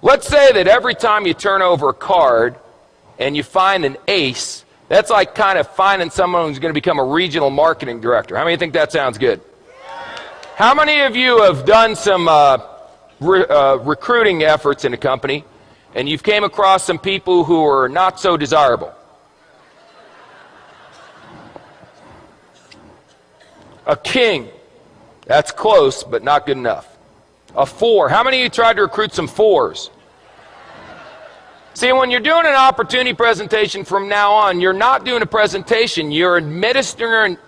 Let's say that every time you turn over a card and you find an ace, that's like kind of finding someone who's going to become a regional marketing director. How many think that sounds good? How many of you have done some recruiting efforts in a company and you've came across some people who are not so desirable? A king. That's close, but not good enough. A 4. How many of you tried to recruit some 4s? See, when you're doing an opportunity presentation from now on, you're not doing a presentation, you're administering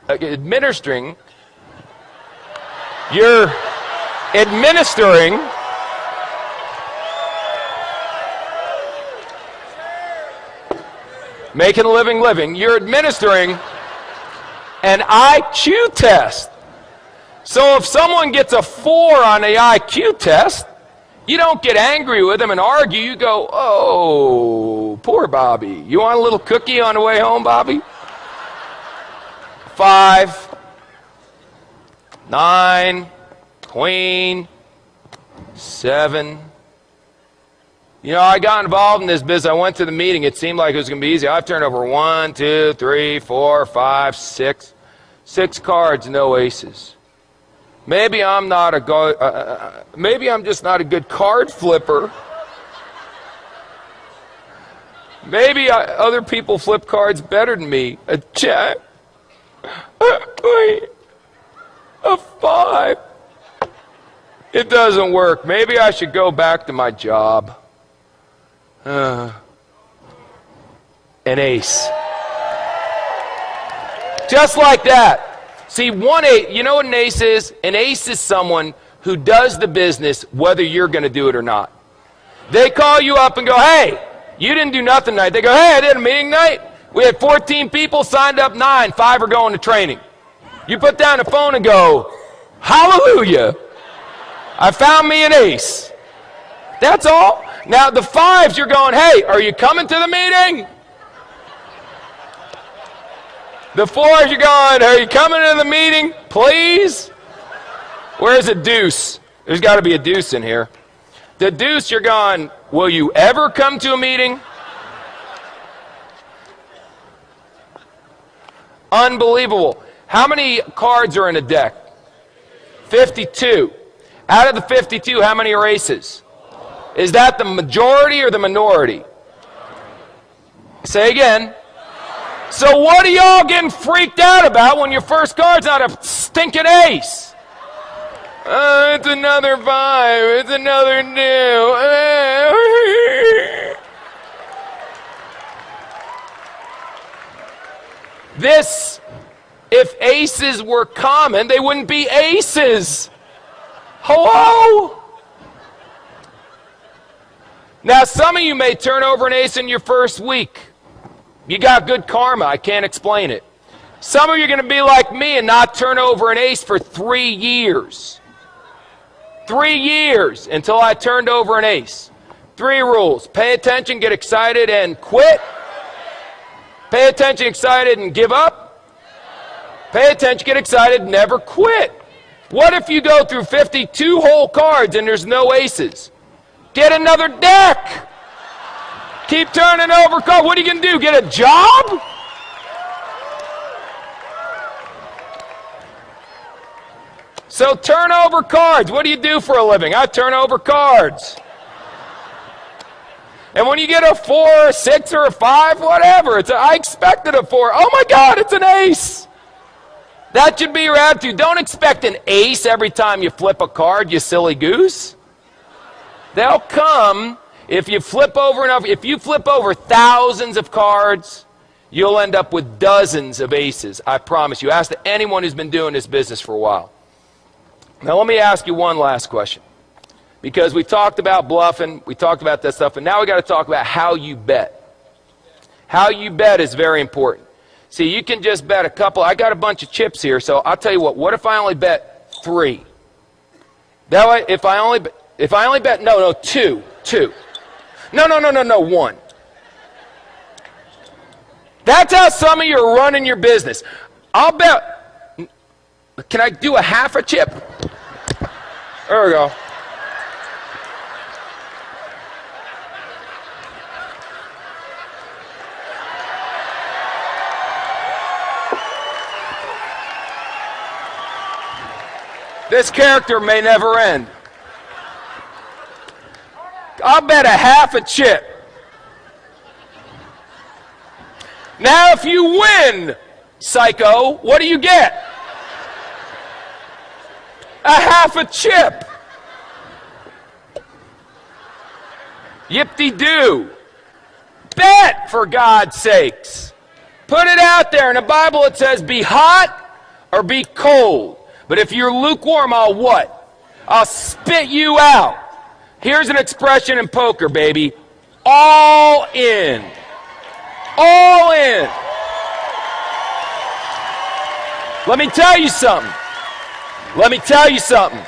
making a living, you're administering an IQ test. So if someone gets a 4 on the IQ test, you don't get angry with them and argue. You go, oh, poor Bobby. You want a little cookie on the way home, Bobby? 5, 9, queen, 7. You know, I got involved in this business. I went to the meeting. It seemed like it was going to be easy. I've turned over 1, 2, 3, 4, 5, 6. 6 cards, no aces. Maybe I'm not a maybe I'm just not a good card flipper. Maybe other people flip cards better than me. A jack. Wait. A 5. It doesn't work. Maybe I should go back to my job. An ace. Just like that. See, 1 8, you know what an ace is? An ace is someone who does the business whether you're going to do it or not. They call you up and go, hey, you didn't do nothing tonight. They go, hey, I did a meeting night. We had 14 people, signed up 9, 5 are going to training. You put down the phone and go, hallelujah, I found me an ace. That's all. Now the 5s, you're going, hey, are you coming to the meeting? The 4s, you're going, are you coming to the meeting, please? Where's a deuce? There's got to be a deuce in here. The deuce, you're going, will you ever come to a meeting? Unbelievable. How many cards are in a deck? 52. Out of the 52, how many are aces? Is that the majority or the minority? Say again. So what are y'all getting freaked out about when your first card's not a stinking ace? It's another 5. It's another new. This, if aces were common, they wouldn't be aces. Hello? Now, some of you may turn over an ace in your first week. You got good karma. I can't explain it. Some of you are going to be like me and not turn over an ace for 3 years. 3 years until I turned over an ace. 3 rules. Pay attention, get excited, and quit. Pay attention, excited, and give up. Pay attention, get excited, never quit. What if you go through 52 whole cards and there's no aces? Get another deck. Keep turning over cards. What are you going to do? Get a job? So turn over cards. What do you do for a living? I turn over cards. And when you get a 4, or a 6, or a 5, whatever, I expected a 4. Oh my God, it's an ace. That should be your attitude. Don't expect an ace every time you flip a card, you silly goose. They'll come. If you flip over enough, if you flip over thousands of cards, you'll end up with dozens of aces. I promise you. Ask anyone who's been doing this business for a while. Now let me ask you one last question. Because we talked about bluffing, we talked about that stuff, and now we got to talk about how you bet. How you bet is very important. See, you can just bet a couple. I got a bunch of chips here, so I'll tell you what if I only bet 3? That way, if I only bet, no, 2. No, 1. That's how some of you are running your business. I'll bet, can I do a half a chip? There we go. This character may never end. I'll bet a half a chip. Now, if you win, psycho, what do you get? A half a chip. Yip-de-doo. Bet, for God's sakes. Put it out there. In the Bible it says, be hot or be cold. But if you're lukewarm, I'll what? I'll spit you out. Here's an expression in poker, baby. All in. All in. Let me tell you something. Let me tell you something.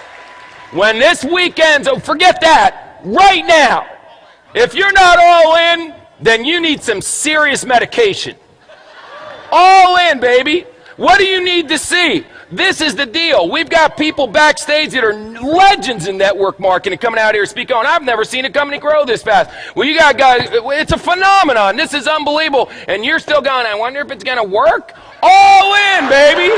When this weekend's over, forget that. Right now. If you're not all in, then you need some serious medication. All in, baby. What do you need to see? This is the deal. We've got people backstage that are legends in network marketing coming out here speaking on. I've never seen a company grow this fast. Well, you got guys, it's a phenomenon. This is unbelievable. And you're still going, I wonder if it's going to work? All in, baby.